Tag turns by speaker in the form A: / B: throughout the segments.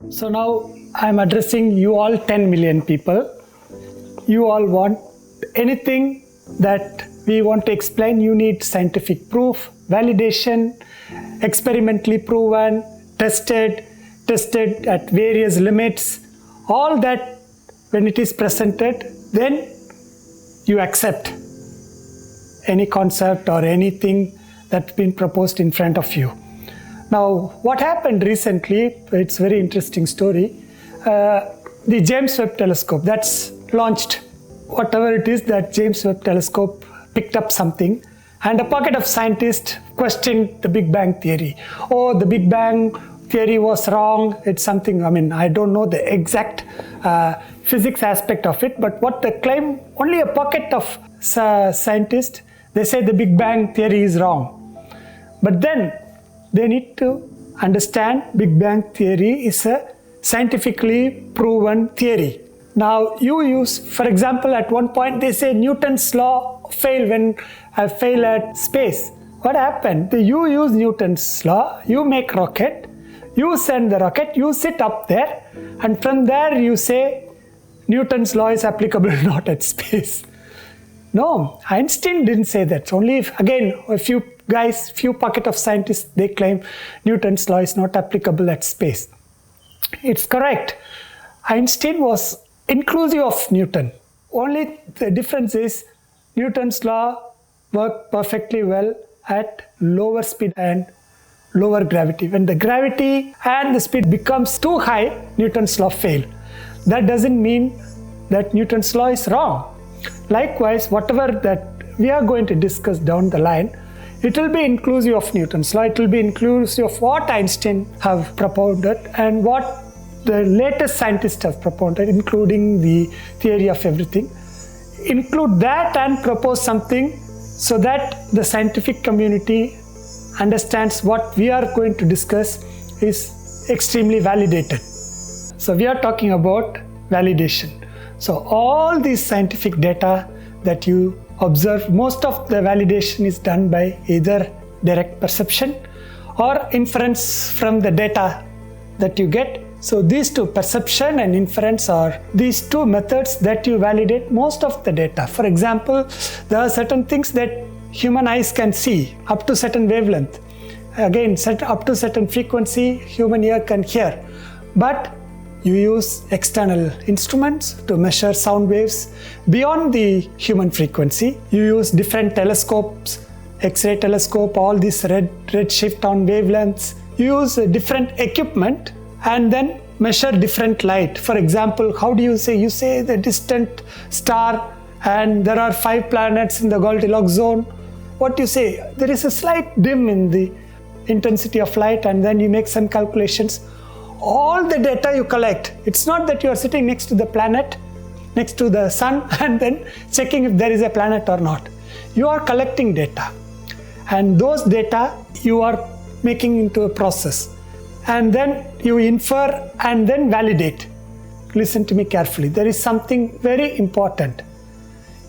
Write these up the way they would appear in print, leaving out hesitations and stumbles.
A: So now I'm addressing you all 10 million people. You all want anything that we want to explain. You need scientific proof, validation, experimentally proven, tested at various limits. All that when it is presented, then you accept any concept or anything that's been proposed in front of you. Now, what happened recently, it's a very interesting story. The James Webb Telescope that's launched, whatever it is, that James Webb Telescope picked up something, and a pocket of scientists questioned the Big Bang theory. Oh, the Big Bang theory was wrong. It's something, I don't know the exact physics aspect of it, but what they claim, only a pocket of scientists, they say the Big Bang theory is wrong. But then they need to understand Big Bang theory is a scientifically proven theory. Now you use, for example, at one point they say Newton's law fail when I fail at space. What happened? You use Newton's law, you make rocket, you send the rocket, you sit up there, and from there you say Newton's law is applicable not at space. No, Einstein didn't say that. Only if, again, a few pocket of scientists, they claim Newton's law is not applicable at space. It's correct. Einstein was inclusive of Newton. Only the difference is Newton's law worked perfectly well at lower speed and lower gravity. When the gravity and the speed becomes too high, Newton's law failed. That doesn't mean that Newton's law is wrong. Likewise, whatever that we are going to discuss down the line, it will be inclusive of Newton's law, it will be inclusive of what Einstein have propounded and what the latest scientists have propounded, including the theory of everything. Include that and propose something so that the scientific community understands what we are going to discuss is extremely validated. So we are talking about validation. So all these scientific data that you observe, most of the validation is done by either direct perception or inference from the data that you get. So these two, perception and inference, are these two methods that you validate most of the data. For example, there are certain things that human eyes can see up to certain wavelength. Again, up to certain frequency, human ear can hear. But you use external instruments to measure sound waves beyond the human frequency. You use different telescopes, X-ray telescope, all these red shift on wavelengths. You use different equipment and then measure different light. For example, how do you say? You say the distant star and there are 5 planets in the Goldilocks zone. What do you say? There is a slight dim in the intensity of light, and then you make some calculations. All the data you collect, it's not that you are sitting next to the planet, next to the sun, and then checking if there is a planet or not. You are collecting data, and those data you are making into a process, and then you infer and then validate. Listen to me carefully. There is something very important.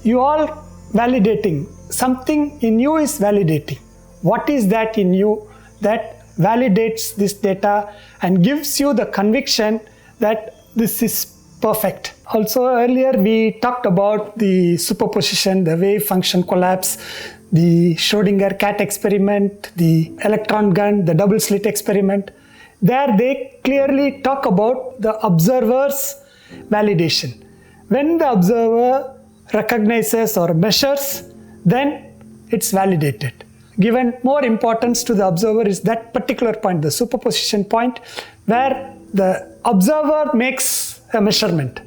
A: You are validating. Something in you is validating. What is that in you that validates this data and gives you the conviction that this is perfect? Also, earlier we talked about the superposition, the wave function collapse, the Schrödinger cat experiment, the electron gun, the double slit experiment. There they clearly talk about the observer's validation. When the observer recognizes or measures, then it's validated. Given more importance to the observer is that particular point, the superposition point, where the observer makes a measurement.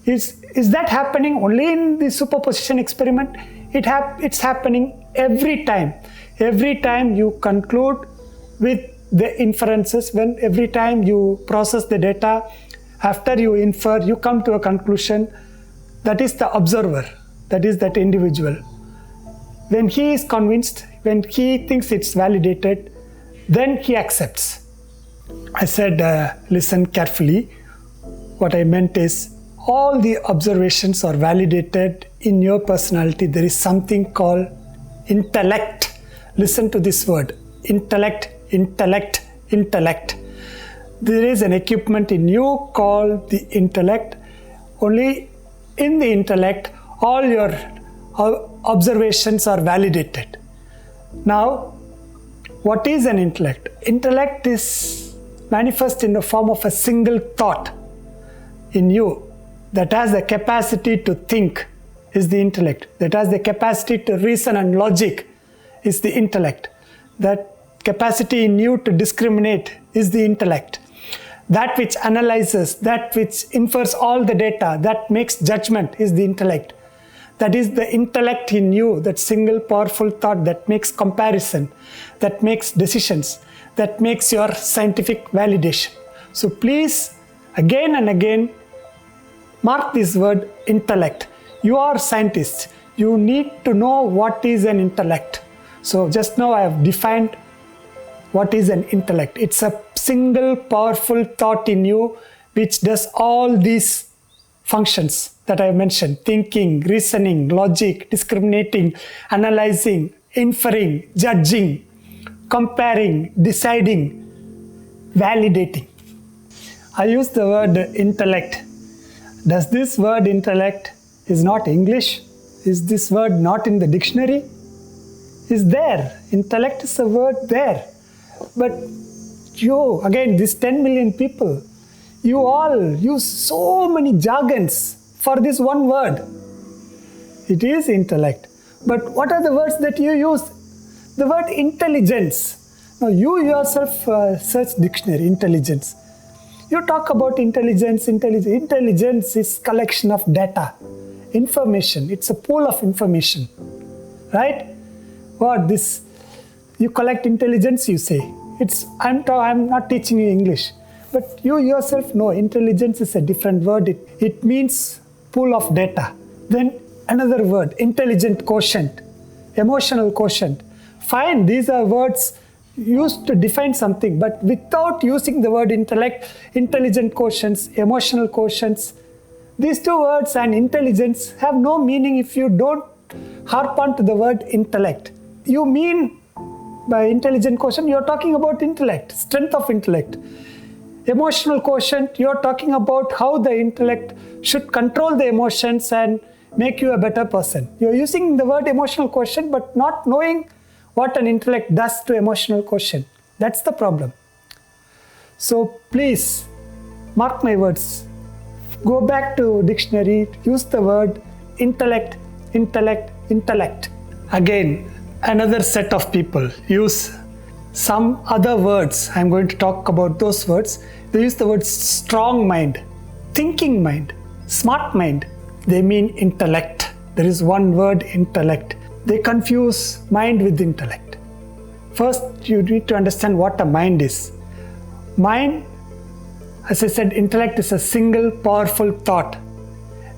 A: Is that happening only in the superposition experiment? It's happening every time. Every time you conclude with the inferences, every time you process the data, after you infer, you come to a conclusion. That is the observer, that is that individual. When he is convinced, when he thinks it's validated, then he accepts. I said, listen carefully. What I meant is, all the observations are validated in your personality. There is something called intellect. Listen to this word, intellect, intellect, intellect. there is an equipment in you called the intellect. Only in the intellect, all your observations are validated. Now, what is an intellect? Intellect is manifest in the form of a single thought in you that has the capacity to think is the intellect. That has the capacity to reason and logic is the intellect. That capacity in you to discriminate is the intellect. That which analyzes, that which infers all the data, that makes judgment is the intellect. That is the intellect in you, that single powerful thought that makes comparison, that makes decisions, that makes your scientific validation. So please, again and again, mark this word intellect. You are scientists. You need to know what is an intellect. So just now I have defined what is an intellect. It's a single powerful thought in you which does all these functions that I mentioned: thinking, reasoning, logic, discriminating, analyzing, inferring, judging, comparing, deciding, validating. I use the word intellect. Does this word intellect is not English? Is this word not in the dictionary? Is there. Intellect is a word there. But you, again, these 10 million people, you all use so many jargons for this one word. It is intellect. But what are the words that you use? The word intelligence. Now you yourself search dictionary, intelligence. You talk about intelligence. Intelligence is collection of data, information. It's a pool of information, right? What this? You collect intelligence, you say. I'm not teaching you English, but you yourself know intelligence is a different word. It means pool of data. Then another word, intelligent quotient, emotional quotient. Fine, these are words used to define something, but without using the word intellect, intelligent quotients, emotional quotients, these two words and intelligence have no meaning if you don't harp on to the word intellect. You mean by intelligent quotient, you're talking about intellect, strength of intellect. Emotional quotient, you're talking about how the intellect should control the emotions and make you a better person. You're using the word emotional quotient but not knowing what an intellect does to emotional quotient. That's the problem. So please, mark my words. Go back to dictionary, use the word intellect, intellect, intellect. Again, another set of people use some other words. I'm going to talk about those words. They use the word strong mind, thinking mind, smart mind. They mean intellect. There is one word, intellect. They confuse mind with intellect. First, you need to understand what a mind is. Mind, as I said, intellect is a single powerful thought.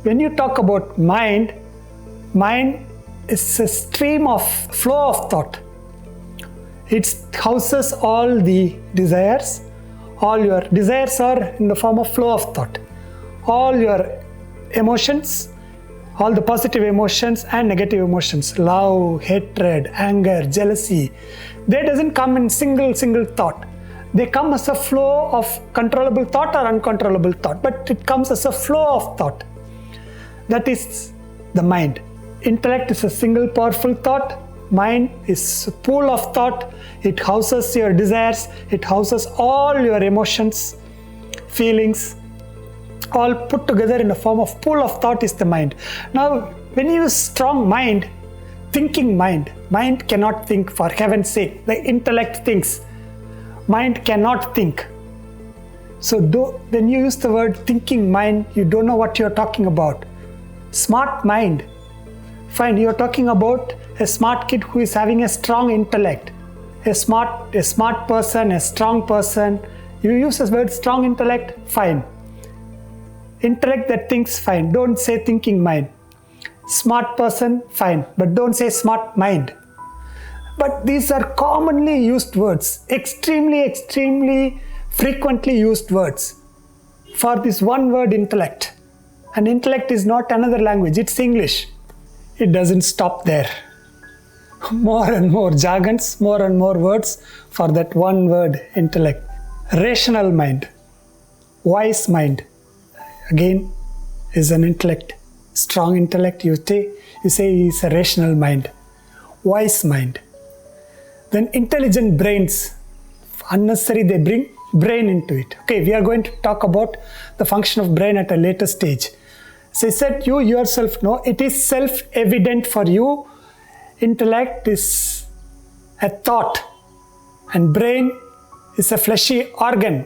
A: When you talk about mind, mind is a stream of flow of thought. It houses all the desires. All your desires are in the form of flow of thought. All your emotions, all the positive emotions and negative emotions, love, hatred, anger, jealousy, they doesn't come in single thought. They come as a flow of controllable thought or uncontrollable thought, but it comes as a flow of thought. That is the mind. Intellect is a single powerful thought. Mind is a pool of thought. It houses your desires. It houses all your emotions, feelings, all put together in a form of pool of thought is the mind. Now, when you use strong mind, thinking mind, mind cannot think, for heaven's sake. The intellect thinks. Mind cannot think. So when you use the word thinking mind, you don't know what you're talking about. Smart mind. Fine, you're talking about a smart kid who is having a strong intellect. A smart person, a strong person. You use the word strong intellect, fine. Intellect that thinks, fine. Don't say thinking mind. Smart person, fine. But don't say smart mind. But these are commonly used words. Extremely frequently used words for this one word intellect. And intellect is not another language. It's English. It doesn't stop there. More and more jargons, more and more words for that one word intellect. Rational mind. Wise mind, again, is an intellect. Strong intellect, you say is a rational mind. Wise mind. Then intelligent brains, unnecessary they bring brain into it. Okay, we are going to talk about the function of brain at a later stage. So I said you yourself know, it is self-evident for you. Intellect is a thought and brain is a fleshy organ.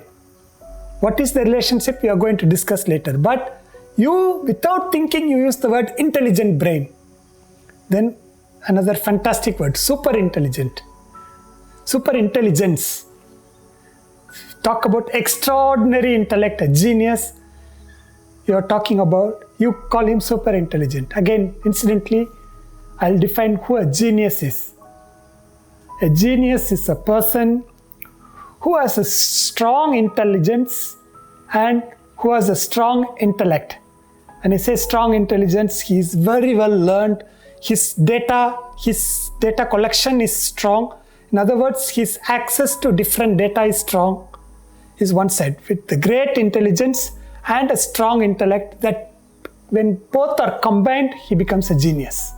A: What is the relationship we are going to discuss later. But you, without thinking, you use the word intelligent brain. Then another fantastic word, super intelligent. Super intelligence. Talk about extraordinary intellect, a genius. You are talking about, you call him super intelligent. Again, incidentally, I'll define who a genius is. A genius is a person who has a strong intelligence and who has a strong intellect. When I say strong intelligence, he is very well learned. His data collection is strong. In other words, his access to different data is strong, is one side. With the great intelligence and a strong intellect, that when both are combined, he becomes a genius.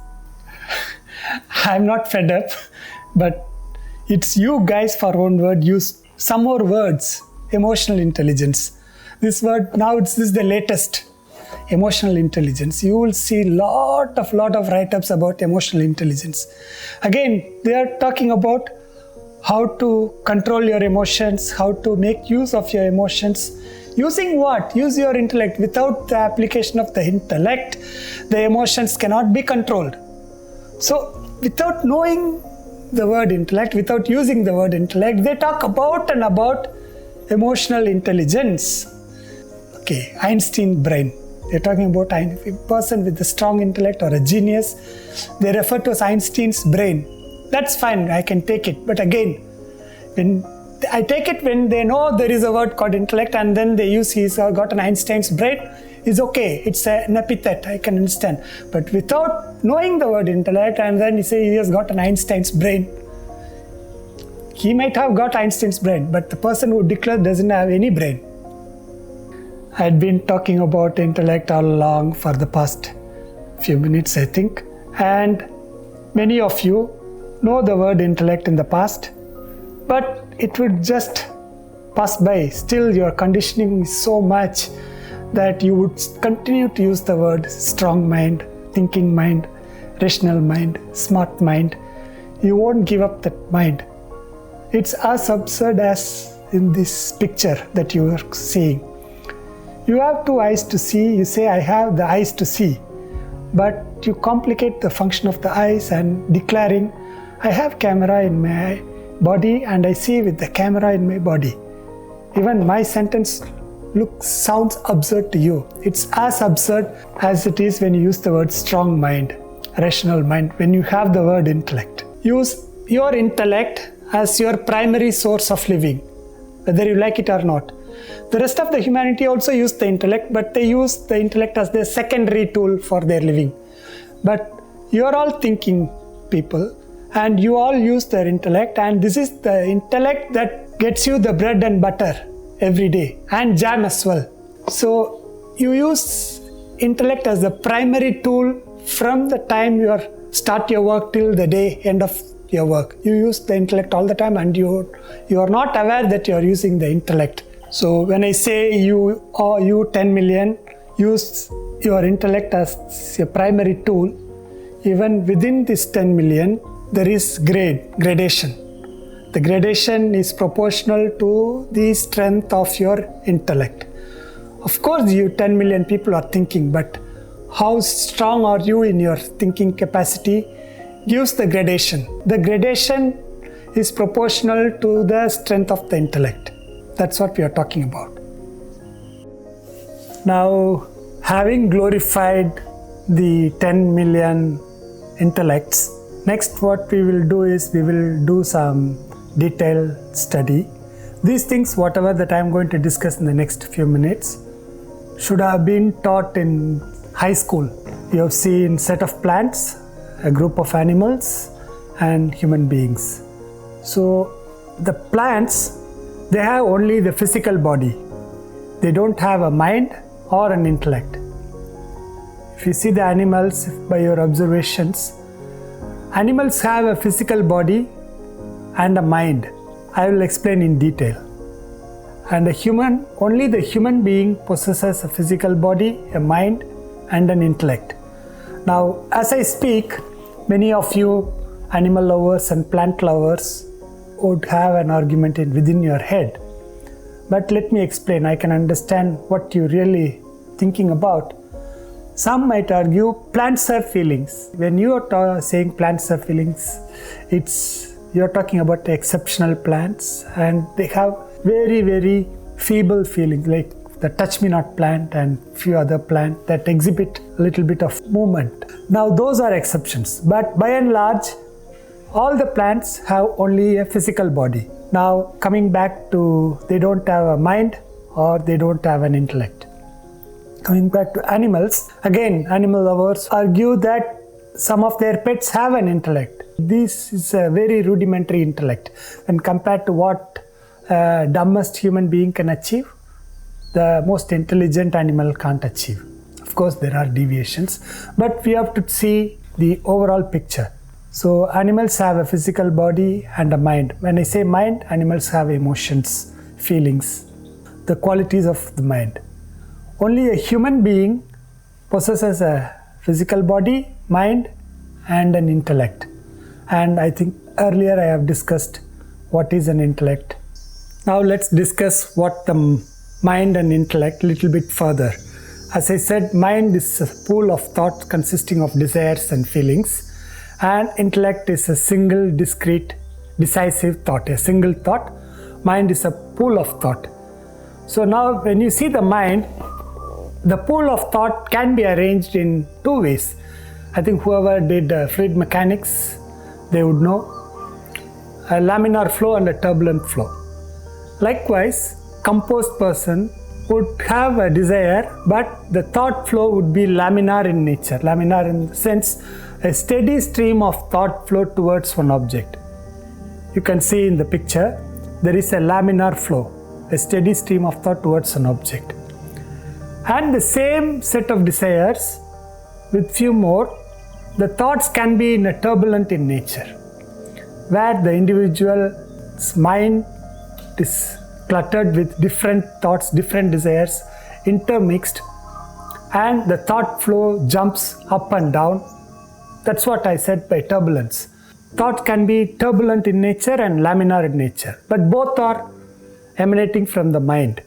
A: I'm not fed up, but it's you guys for one word. Use some more words. Emotional intelligence. This word, now this is the latest. Emotional intelligence. You will see lot of write-ups about emotional intelligence. Again, they are talking about how to control your emotions, how to make use of your emotions. Using what? Use your intellect. Without the application of the intellect, the emotions cannot be controlled. So, without knowing the word intellect, without using the word intellect, they talk about emotional intelligence. Okay, Einstein brain. They're talking about a person with a strong intellect or a genius. They refer to as Einstein's brain. That's fine, I can take it. But again, when I take it when they know there is a word called intellect and then they use he's got an Einstein's brain, is okay. It's an epithet, I can understand. But without knowing the word intellect and then you say he has got an Einstein's brain, he might have got Einstein's brain, but the person who declared doesn't have any brain. I had been talking about intellect all along for the past few minutes, I think. And many of you know the word intellect in the past, but it would just pass by. Still, your conditioning is so much that you would continue to use the word strong mind, thinking mind, rational mind, smart mind. You won't give up that mind. It's as absurd as in this picture that you are seeing. You have two eyes to see, you say I have the eyes to see, but you complicate the function of the eyes and declaring I have camera in my body and I see with the camera in my body. Even my sentence sounds absurd to you. It's as absurd as it is when you use the word strong mind, rational mind, when you have the word intellect. Use your intellect as your primary source of living, whether you like it or not. The rest of the humanity also use the intellect, but they use the intellect as their secondary tool for their living. But you are all thinking people and you all use their intellect, and this is the intellect that gets you the bread and butter every day and jam as well. So you use intellect as the primary tool from the time you start your work till the day end of your work. You use the intellect all the time and you are not aware that you are using the intellect. So when I say you 10 million use your intellect as your primary tool, even within this 10 million there is gradation. The gradation is proportional to the strength of your intellect. Of course you 10 million people are thinking, but how strong are you in your thinking capacity gives the gradation. The gradation is proportional to the strength of the intellect. That's what we are talking about. Now, having glorified the 10 million intellects, next what we will do is we will do some detailed study. These things, whatever that I am going to discuss in the next few minutes, should have been taught in high school. You have seen set of plants, a group of animals and human beings. So the plants, they have only the physical body. they don't have a mind or an intellect. If you see the animals, by your observations, animals have a physical body and a mind. I will explain in detail. And only the human being possesses a physical body, a mind, and an intellect. Now, as I speak, many of you animal lovers and plant lovers would have an argument within your head. But let me explain. I can understand what you're really thinking about. Some might argue plants have feelings. When you are saying plants have feelings, you're talking about the exceptional plants, and they have very, very feeble feelings, like the touch me not plant and few other plants that exhibit a little bit of movement. Now those are exceptions, but by and large, all the plants have only a physical body. Now coming back to, they don't have a mind or they don't have an intellect. Coming back to animals, again, animal lovers argue that some of their pets have an intellect. This is a very rudimentary intellect, and compared to what dumbest human being can achieve, the most intelligent animal can't achieve. Of course, there are deviations, but we have to see the overall picture. So animals have a physical body and a mind. When I say mind, animals have emotions, feelings, the qualities of the mind. Only a human being possesses a physical body, mind, and an intellect. And I think earlier I have discussed what is an intellect. Now let's discuss what the mind and intellect a little bit further. As I said, mind is a pool of thought consisting of desires and feelings, and intellect is a single, discrete, decisive thought, a single thought. Mind is a pool of thought. So now when you see the mind, the pool of thought can be arranged in two ways. I think whoever did fluid mechanics, they would know a laminar flow and a turbulent flow. Likewise, composed person would have a desire, but the thought flow would be laminar in nature. Laminar in the sense, a steady stream of thought flow towards one object. You can see in the picture, there is a laminar flow, a steady stream of thought towards an object. And the same set of desires with few more, the thoughts can be in a turbulent in nature, where the individual's mind is cluttered with different thoughts, different desires, intermixed, and the thought flow jumps up and down. That's what I said by turbulence. Thought can be turbulent in nature and laminar in nature, but both are emanating from the mind.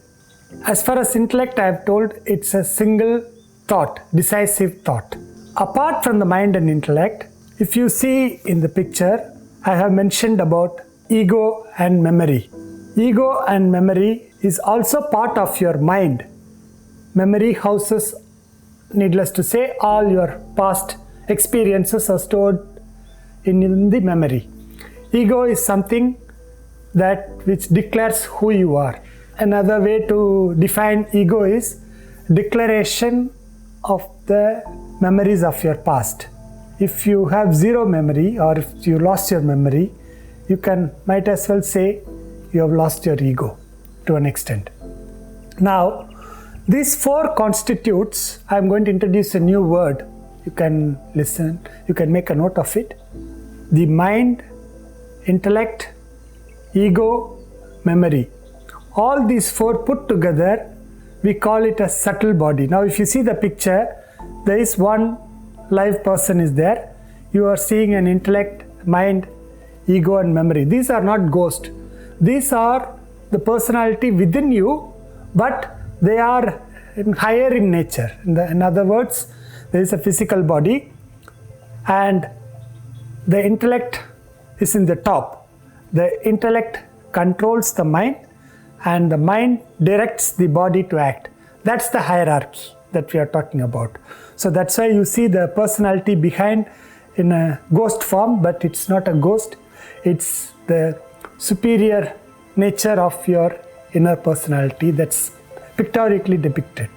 A: As far as intellect, I have told it's a single thought, decisive thought. Apart from the mind and intellect, if you see in the picture, I have mentioned about ego and memory. Ego and memory is also part of your mind. Memory houses, needless to say, all your past experiences are stored in the memory. Ego is something which declares who you are. Another way to define ego is declaration of the memories of your past. If you have zero memory, or if you lost your memory, you might as well say you have lost your ego to an extent. Now, these four constitutes, I am going to introduce a new word. You can listen, you can make a note of it. The mind, intellect, ego, memory. All these four put together, we call it a subtle body. Now if you see the picture, there is one live person is there. You are seeing an intellect, mind, ego and memory. These are not ghosts. These are the personality within you, but they are higher in nature. In other words, there is a physical body and the intellect is in the top. The intellect controls the mind and the mind directs the body to act. That's the hierarchy that we are talking about. So that's why you see the personality behind in a ghost form, but it's not a ghost. It's the superior nature of your inner personality that's pictorically depicted.